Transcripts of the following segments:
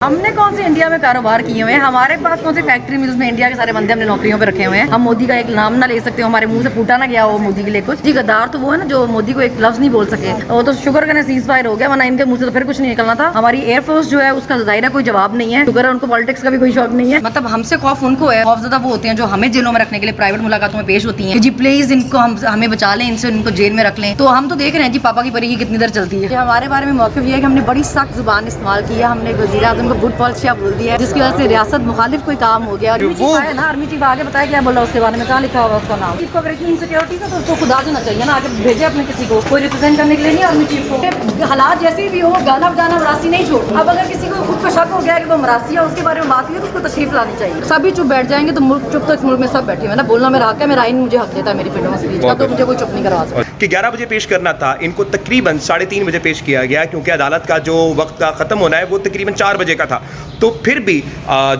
हमने कौन से इंडिया में कारोबार किए हुए हैं, हमारे पास कौन सी फैक्ट्री मिल्स में इंडिया के सारे बंदे हमने नौकरियों पे रखे हुए हैं। हम मोदी का एक नाम ना ले सकते हो, हमारे मुंह से फूटा ना गया हो मोदी के लिए कुछ। जी गद्दार तो वो है ना जो मोदी को एक लफ्ज नहीं बोल सके, वो तो शुक्र करने सीज फायर हो गया, वरना इनके मुंह से तो फिर कुछ नहीं निकलना था। हमारी एयरफोर्स जो है उसका जाहिर है कोई जवाब नहीं है, शुक्र है उनको पॉलिटिक्स का भी कोई शौक नहीं है। मतलब हमसे खौफ उनको है, खौफजदा वो होते हैं जो हमें जेलों में रखने के लिए प्राइवेट मुलाकातों में पेश होती हैं, जी प्लीज इनको हमें बचा लें, इनसे इनको जेल में रख लें। तो हम तो देख रहे हैं जी पापा की परी की कितनी देर चलती है। हमारे बारे में मौक़िफ़ ये है कि हमने बड़ी सख्त जुबान इस्तेमाल की है, हमने वज़ीर आज़म को गुड पॉलिसिया बोल दिया है, जिसकी वजह से रियासत मुखालिफ कोई काम हो गया। वो है ना आर्मी चीफ आगे बताया क्या बोला उसके बारे में, कहाँ लिखा होगा उसका नाम। चीफ को अगर इतनी इनसिक्योरिटी था तो उसको खुदा देना चाहिए ना, आगे भेजे अपने किसी को, कोई रिप्रेजेंट करने के लिए नहीं आर्मी चीफ को। हालात जैसे भी हो गाना बजाना मरासी नहीं छोड़। अब अगर किसी को खुद को शक हो गया कि वो मरासी है, उसके बारे में बात हुई तो उसको तशरीफ लानी चाहिए। सभी चुप बैठ जाएंगे तो मुल्क चुप, तो इस मुल्क में सब बैठे हुए ना, बोलना मेरा हक है, मेरा आइन मुझे हक देता है मेरी फ्रीडम ऑफ स्पीच का, तो मुझे कोई चुप नहीं करवा सकता। कि 11 बजे पेश करना था, इनको तकरीबन 3:30 बजे पेश किया गया, क्योंकि अदालत का जो वक्त का ख़त्म होना है वो तकरीबन 4 बजे का था। तो फिर भी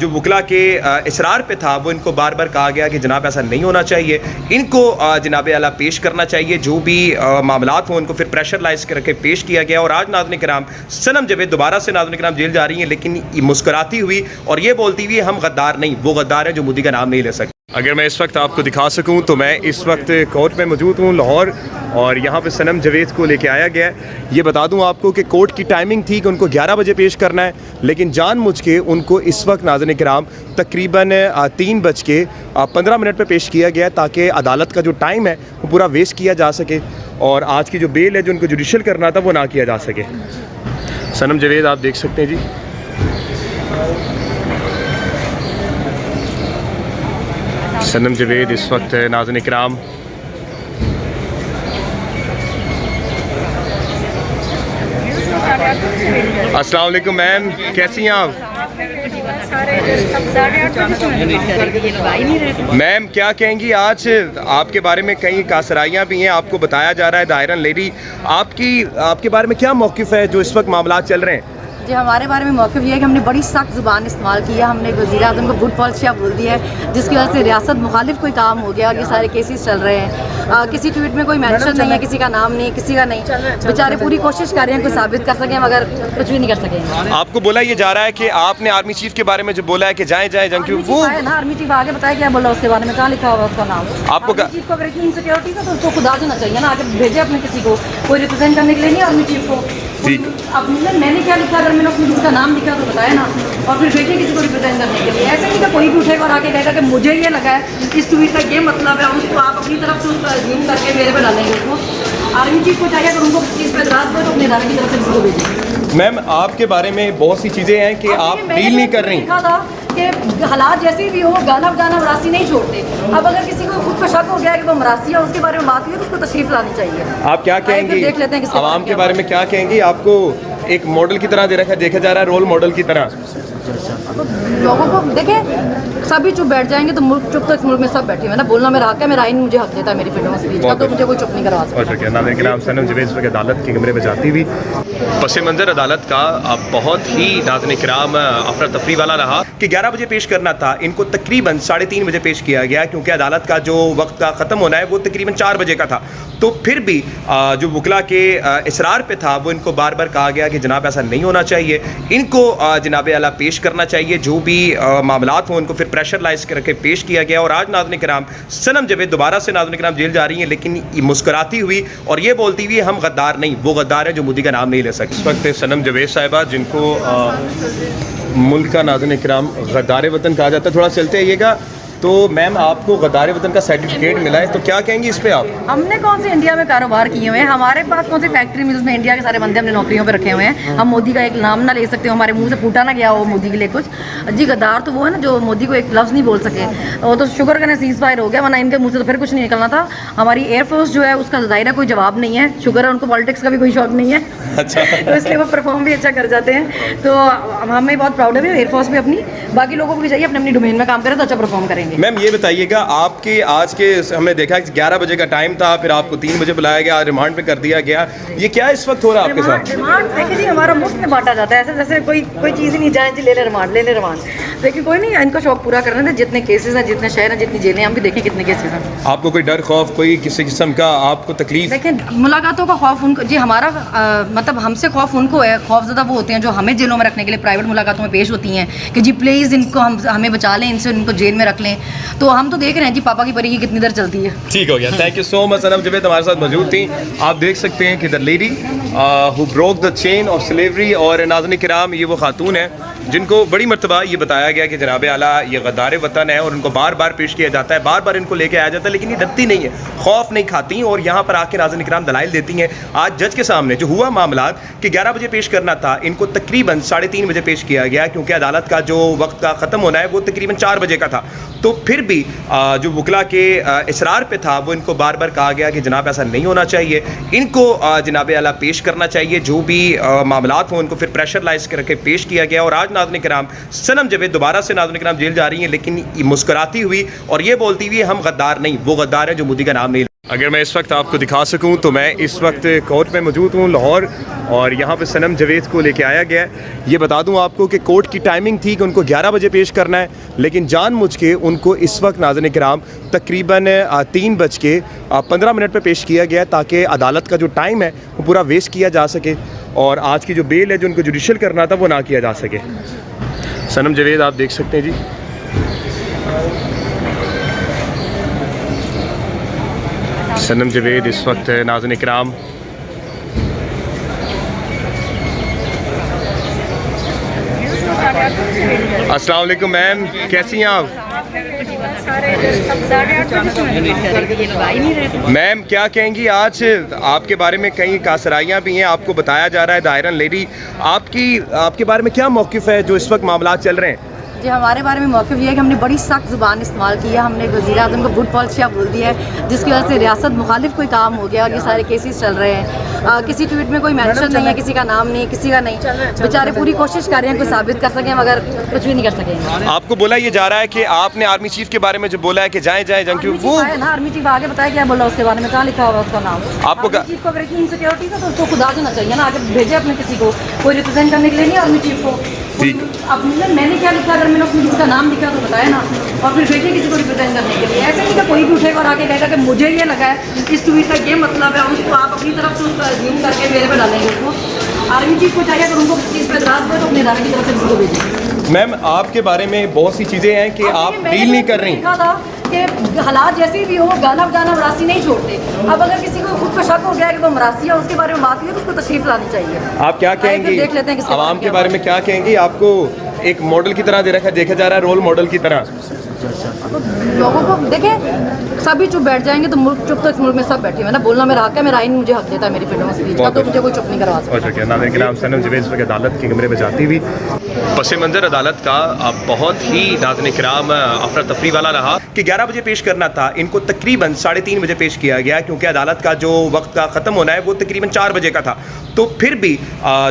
जो वकला के इसरार पे था वो इनको बार बार कहा गया कि जनाब ऐसा नहीं होना चाहिए, इनको जनाब आला पेश करना चाहिए, जो भी मामलात हों उनको फिर प्रेशर लाइज करके पेश किया गया। और आज नाज़रीन किराम सनम जवेद दोबारा से नाज़रीन किराम जेल जा रही हैं, लेकिन मुस्कुराती हुई और ये बोलती हुई हम गद्दार नहीं, वो गद्दार हैं जो मोदी का नाम नहीं ले सकते। अगर मैं इस वक्त आपको दिखा सकूं तो मैं इस वक्त कोर्ट में मौजूद हूं लाहौर, और यहाँ पे सनम जवेद को लेके आया गया है। ये बता दूं आपको कि कोर्ट की टाइमिंग थी कि उनको 11 बजे पेश करना है, लेकिन जानबूझ के उनको इस वक्त नाज़रीन किराम तकरीबन 3:15 पे पेश किया गया है, ताकि अदालत का जो टाइम है वो पूरा वेस्ट किया जा सके और आज की जो बेल है जो उनको जुडिशल करना था वो ना किया जा सके। सनम जवेद आप देख सकते हैं जी, सनम जवेद इस वक्त नाज़रीन किराम अस्सलाम वालेकुम मैम, कैसी हैं आप? मैम क्या कहेंगी, आज आपके बारे में कई कासराइयाँ भी हैं, आपको बताया जा रहा है द आयरन लेडी, आपके बारे में क्या मौक़िफ़ है जो इस वक्त मामला चल रहे हैं? जी हमारे बारे में मौक़िफ़ ये है कि हमने बड़ी सख्त ज़ुबान इस्तेमाल की है, हमने वज़ीर आज़म को गुड पॉलिसिया बोल दिया है, जिसकी वजह से रियासत मुखालिफ कोई काम हो गया और ये सारे केसेस चल रहे हैं। किसी ट्वीट में कोई मेंशन नहीं है, किसी का नाम नहीं, किसी का नहीं, बेचारे पूरी कोशिश कर रहे हैं कोई साबित कर सकें मगर कुछ भी नहीं कर सकेंगे। आपको बोला ये जा रहा है कि आपने आर्मी चीफ के बारे में जो बोला है कि जाए जंग, वो है ना आर्मी चीफ आगे बताया क्या बोला उसके बारे में, कहाँ लिखा होगा उसका नाम। आपको चीफ को अगर इतनी इनसिक्योरिटी था तो उसको खुदा देना चाहिए ना, आगे भेजे अपने किसी को, कोई रिप्रेजेंट करने के लिए नहीं आर्मी चीफ को। अब मैंने क्या लिखा, अगर मैंने उसमें किसी का नाम लिखा तो बताया ना, और फिर भेजिए किसी को रिप्रेजेंट करने के लिए। ऐसे नहीं कि कोई भी उठेगा और आके कहेगा कि मुझे ये लगा है इस ट्वीट का ये मतलब है, उसको आप अपनी तरफ से उसको अज्यूम करके मेरे पे डालेंगे उसको। आर्मी चीफ को चाहिए अगर उनको चीज़ पर एतराज़ हो तो अपने इदारे की तरफ से किसी को भेजें। मैम आपके बारे में बहुत सी चीज़ें हैं कि आप डील नहीं कर रही कि हालात जैसे भी हो गाना बजाना मरासी नहीं छोड़ते। अब अगर किसी को खुद को शक हो गया कि वो मरासी है, उसके बारे में बात हुई तो उसको तशरीफ लानी चाहिए। आप क्या कहेंगी, देख लेते हैं आवाम के बारे में क्या कहेंगी? आपको एक मॉडल की तरह देखा जा रहा है, रोल मॉडल की तरह। लोगों को देखें सभी चुप बैठ जाएंगे तो मुल्क चुप, तो इस मुल्क में सब बैठे हुए ना, बोलना मेरा हक है, मेरा आइन मुझे हक देता है मेरी फ्रीडम ऑफ स्पीच का, तो मुझे कोई चुप नहीं करवा सकता। नाज़रीन के नाम सनम जवेद अदालत के कमरे में जाती हुई पस मंज़र अदालत का बहुत ही नाज़रीन किराम अफरा तफरी वाला रहा कि 11 बजे पेश करना था, इनको तकरीबन 3:30 बजे पेश किया गया, क्योंकि अदालत का जो वक्त का ख़त्म होना है वो तकरीबन 4 बजे का था। तो फिर भी जो वकला के इसरार पे था वो इनको बार बार कहा गया कि जनाब ऐसा नहीं होना चाहिए, इनको जनाब आला पेश करना चाहिए, जो भी मामलात हों उनको फिर प्रेशर लाइज करके पेश किया गया। और आज नाज़रीन किराम सनम जवेद दोबारा से नाज़रीन किराम जेल जा रही हैं, लेकिन मुस्कुराती हुई और ये बोलती हुई हम गद्दार नहीं, वो गद्दार हैं जो मोदी का नाम नहीं ले सकते। इस वक्त सनम जवेद साहिबा, जिनको मुल्क का नाज़रीन किराम गद्दार वतन कहा जाता है, थोड़ा चलते आइएगा। तो मैम आपको गद्दार वतन का सर्टिफिकेट मिला है, तो क्या कहेंगी इस पे आप? हमने कौन से इंडिया में कारोबार किए हुए हैं, हमारे पास कौन सी फैक्ट्री मिल्स में इंडिया के सारे बंदे हमने नौकरियों पे रखे हुए हैं। हम मोदी का एक नाम ना ले सकते हो, हमारे मुंह से फूटा ना गया हो मोदी के लिए कुछ। जी गद्दार तो वो है ना जो मोदी को एक लफ्ज़ नहीं बोल सके, वो तो शुक्र करने सीज फायर हो गया, वरना इनके मुंह से तो फिर कुछ नहीं निकलना था। हमारी एयरफोर्स जो है उसका जाहिर है कोई जवाब नहीं है, शुक्र है उनको पॉलिटिक्स का भी कोई शौक नहीं है। अच्छा तो इसलिए वो परफॉर्म भी अच्छा कर जाते हैं, तो हमें बहुत प्राउड है एयरफोर्स भी अपनी, बाकी लोगों को भी चाहिए अपने अपनी डोमेन में काम करें तो अच्छा परफॉर्म करेंगे। मैम ये बताइए आपके आज के हमने देखा कि 11 बजे का टाइम था, फिर आपको 3 बजे बुलाया गया, रिमांड पे कर दिया गया, ये क्या इस वक्त हो रहा है आपके साथ? रिमांड देखिए जी हमारा मुफ्त में बांटा जाता है, ऐसे जैसे कोई चीज़ ही नहीं, जाए जी ले ले रिमांड, ले ले रिमांड। लेकिन कोई नहीं, इनका शौक पूरा करने थे। जितने केसेस हैं, जितने शहर हैं, जितनी जेलें हैं, हम भी देखें कितने केसेस हैं। आपको कोई डर खौफ, कोई किसी किस्म का आपको तकलीफ? देखिए, मुलाकातों का खौफ उनको जी, हमारा मतलब हमसे खौफ उनको है। खौफजदा वो होते हैं जो हमें जेलों में रखने के लिए प्राइवेट मुलाकातों में पेश होती हैं कि जी प्लीज़ इनको हमें बचा लें, इनसे इनको जेल में रख लें। तो हम तो देख रहे हैं जी पापा की परी की कितनी देर चलती है। ठीक हो गया, थैंक यू सो मच। सनम जवेद हमारे साथ मौजूद थी। आप देख सकते हैं कि the lady who broke the chain of slavery. और नाज़रीन किराम, ये वो खातून है जिनको बड़ी मरतबा ये बताया गया कि जनाब आला ये गद्दार वतन है और उनको बार बार पेश किया जाता है, बार बार इनको लेके आया जाता है, लेकिन ये डरती नहीं है, खौफ नहीं खाती और यहाँ पर आके नाज़रीन किराम दलाइल देती हैं। आज जज के सामने जो हुआ मामला कि 11 बजे पेश करना था, इनको तकरीबन 3:30 बजे पेश किया गया क्योंकि अदालत का जो वक्त का ख़त्म होना है वो तकरीबन 4 बजे का था। तो फिर भी जो वकला के इसरार पे था वो इनको बार बार कहा गया कि जनाब ऐसा नहीं होना चाहिए, इनको जनाब आला पेश करना चाहिए, जो भी मामलात हों इनको फिर प्रेशर लाइज करके पेश किया गया। और आज नाज़रीन किराम सनम जवेद दोबारा से नाज़रीन किराम जेल जा रही हैं, लेकिन मुस्कुराती हुई और ये बोलती हुई हम गद्दार नहीं, वो गद्दार हैं जो मोदी का नाम नहीं। अगर मैं इस वक्त आपको दिखा सकूं तो मैं इस वक्त कोर्ट में मौजूद हूं लाहौर, और यहाँ पे सनम जवेद को लेके आया गया है। ये बता दूं आपको कि कोर्ट की टाइमिंग थी कि उनको 11 बजे पेश करना है, लेकिन जानबूझ के उनको इस वक्त नाज़रीन किराम तकरीबन 3:15 पे पेश किया गया ताकि अदालत का जो टाइम है वो पूरा वेस्ट किया जा सके और आज की जो बेल है जो उनको जुडिशल करना था वो ना किया जा सके। सनम जवेद आप देख सकते हैं जी, सनम जवेद इस वक्त नाज़रीन किराम अस्सलाम वालेकुम मैम, कैसी हैं आप? मैम क्या कहेंगी, आज आपके बारे में कई कासराइयाँ भी हैं, आपको बताया जा रहा है द आयरन लेडी, आपके बारे में क्या मौक़िफ़ है जो इस वक्त मामला चल रहे हैं? जी, हमारे बारे में मौक़िफ़ ये है कि हमने बड़ी सख्त ज़ुबान इस्तेमाल की है। हमने वज़ीर-ए-आज़म को गुड पॉलिसियाँ बोल दी है, जिसकी वजह से रियासत मुखालिफ कोई काम हो गया और ये सारे केसेस चल रहे हैं। किसी ट्वीट में कोई मेंशन नहीं है, किसी का नाम नहीं, किसी का नहीं। बेचारे पूरी कोशिश कर रहे हैं कोई साबित कर सकें, मगर कुछ भी नहीं कर सकेंगे। आपको बोला ये जा रहा है कि आपने आर्मी चीफ के बारे में जो बोला है कि जाएँ जंग, वो आर्मी चीफ आगे बताया क्या बोला उसके बारे में, कहाँ लिखा होगा उसका नाम? आपको चीफ को अगर इतनी इनसिक्योरिटी था तो उसको खुदा देना चाहिए ना, आगे भेजे अपने किसी को, कोई रिप्रेजेंट करने के लिए नहीं आर्मी चीफ को। अब मैंने क्या लिखा, अगर मैंने उसमें किसी का नाम लिखा तो बताया ना, और फिर भेजे किसी को रिप्रेजेंट करने के लिए। ऐसे नहीं कि कोई भी उठेगा और आके कहेगा कि मुझे ये लगा है, इस ट्वीट का ये मतलब है, उसको आप अपनी तरफ से उसका अज्यूम करके मेरे पे डालेंगे उसको। आर्मी चीफ को चाहिए अगर उनको चीज़ पर एतराज़ हो तो अपने इदारे की तरफ से किसी को भेजें। मैम आपके बारे में बहुत सी चीज़ें हैं कि आप डील नहीं कर रही कि हालात जैसे भी हो, गाना बजाना मरासी नहीं छोड़ते। अब अगर किसी को खुद को शक हो गया कि वो मरासी है, उसके बारे में बात हुई है तो उसको तशरीफ लानी चाहिए। आप क्या कहेंगी, देख लेते हैं आवाम के बारे में क्या कहेंगी? आपको एक मॉडल की तरह देखा जा रहा है, रोल मॉडल की तरह। लोगों को देखें, सभी चुप बैठ जाएंगे तो मुल्क चुप, तो इस मुल्क में सब बैठे हैं ना, बोलना मेरा हक है, मेरा आइन मुझे हक देता है मेरी फ्रीडम ऑफ स्पीच का, तो मुझे कोई चुप नहीं करवा सकता। नाज़रीन किराम, सनम जवेद अदालत के कमरे में जाती हुई पस मंज़र अदालत का बहुत ही नाज़रीन किराम अफरा तफरी वाला रहा कि 11 बजे पेश करना था, इनको तकरीबन 3:30 बजे पेश किया गया क्योंकि अदालत का जो वक्त का ख़त्म होना है वो तकरीबन 4 बजे का था। तो फिर भी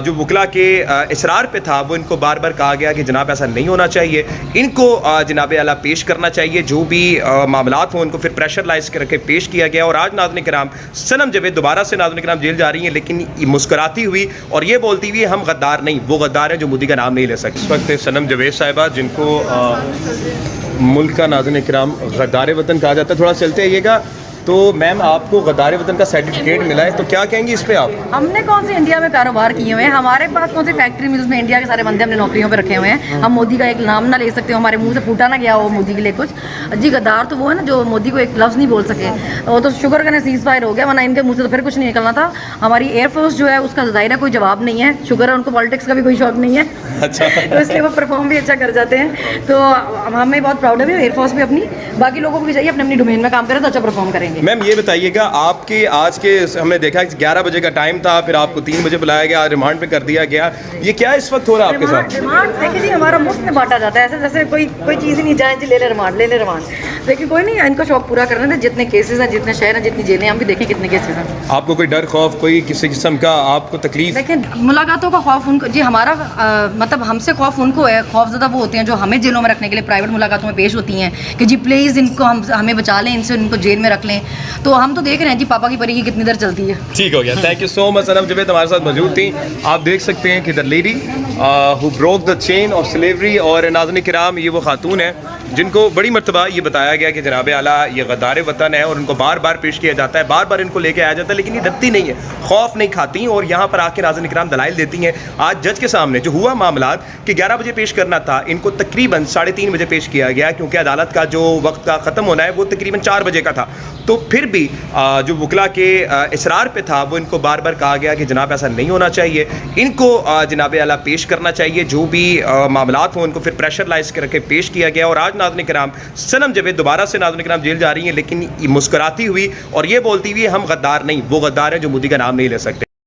जो वकला के इसरार पे था वो इनको बार बार कहा गया कि जनाब ऐसा नहीं होना चाहिए, इनको जनाब आला पेश करना चाहिए, जो भी मामलात हों इनको फिर प्रेशर लाइज करके पेश किया गया। और आज नाज़रीन किराम सनम जवेद दोबारा से नाज़रीन किराम जेल जा रही हैं, लेकिन मुस्कुराती हुई और ये बोलती हुई हम गद्दार नहीं, वो गद्दार हैं जो मोदी का नाम नहीं ले सकते। इस वक्त सनम जवेद साहिबा, जिनको मुल्क का नाज़रीन किराम गद्दार वतन कहा जाता है, थोड़ा चलते आइएगा। तो मैम आपको गद्दार वतन का सर्टिफिकेट मिला है, तो क्या कहेंगी इस पे आप? हमने कौन से इंडिया में कारोबार किए हुए हैं, हमारे पास कौन सी फैक्ट्री मिल्स में इंडिया के सारे बंदे हमने नौकरियों पे रखे हुए हैं। हम मोदी का एक नाम ना ले सकते हो, हमारे मुंह से फूटा ना गया हो मोदी के लिए कुछ। जी गद्दार तो वो है ना जो मोदी को एक लफ्ज़ नहीं बोल सके, वो तो शुगर का सीज फायर हो गया, वरना इनके मुँह से तो फिर कुछ नहीं निकलना था। हमारी एयरफोर्स जो है उसका ज़ाहिर कोई जवाब नहीं है, शुगर है उनको पॉलिटिक्स का भी कोई शौक नहीं है। अच्छा। तो इसलिए वो परफॉर्म भी अच्छा कर जाते हैं, तो हमें बहुत प्राउड है एयरफोर्स भी अपनी, बाकी लोगों को भी चाहिए अपने अपनी डोमेन में काम करें तो अच्छा परफॉर्म करेंगे। मैम ये बताइए, आपके आज के हमने देखा 11 बजे का टाइम था, फिर आपको 3 बजे बुलाया गया, रिमांड पे कर दिया गया, ये क्या इस वक्त हो रहा है आपके साथ? रिमांड देखिए जी, हमारा मुफ्त में बांटा जाता है, ऐसे जैसे कोई चीज़ ही नहीं, जाए जी ले ले रिमांड, ले ले रिमांड। लेकिन कोई नहीं, इनका शौक पूरा करना था। जितने केसेस हैं, जितने शहर हैं, जितनी जेलें, हम भी देखें कितने केसेस हैं। आपको कोई डर खौफ कोई किसी किस्म का आपको तकलीफ? लेकिन मुलाकातों का खौफ उनको जी, हमारा मतलब हमसे खौफ उनको है। खौफ ज़्यादा वो होते हैं जो हमें जेलों में रखने के लिए प्राइवेट मुलाकातों में पेश होती हैं कि जी प्लीज़ इनको हमें बचा लें, इनसे इनको जेल में रख लें। तो हम तो देख रहे हैं जी पापा की परी की कितनी देर चलती है। ठीक हो गया, थैंक यू सो मच। सनम जवेद हमारे साथ मौजूद थी। आप देख सकते हैं कि the lady who broke the chain of slavery. और नाज़रीन किराम, ये वो खातून है जिनको बड़ी मरतबा ये बताया गया कि जनाब आला ये गद्दार वतन है और उनको बार बार पेश किया जाता है, बार बार इनको लेके आया जाता है, लेकिन ये डरती नहीं है, खौफ नहीं खाती और यहाँ पर आके नाज़रीन किराम दलाइल देती हैं। आज जज के सामने जो हुआ मामला कि 11 बजे पेश करना था, इनको तकरीबन 3:30 बजे पेश किया गया क्योंकि अदालत का जो वक्त का ख़त्म होना है वो तकरीबन 4 बजे का था। तो फिर भी जो वकला के इसरार पे था वो इनको बार बार कहा गया कि जनाब ऐसा नहीं होना चाहिए, इनको जनाब आला पेश करना चाहिए, जो भी मामलात हों इनको फिर प्रेशराइज करके पेश किया गया। और आज नाज़रीन किराम सनम जवेद दोबारा से नाज़रीन किराम जेल जा रही हैं, लेकिन मुस्कुराती हुई और ये बोलती हुई हम गद्दार नहीं, वो गद्दार हैं जो मोदी का नाम नहीं ले सकते।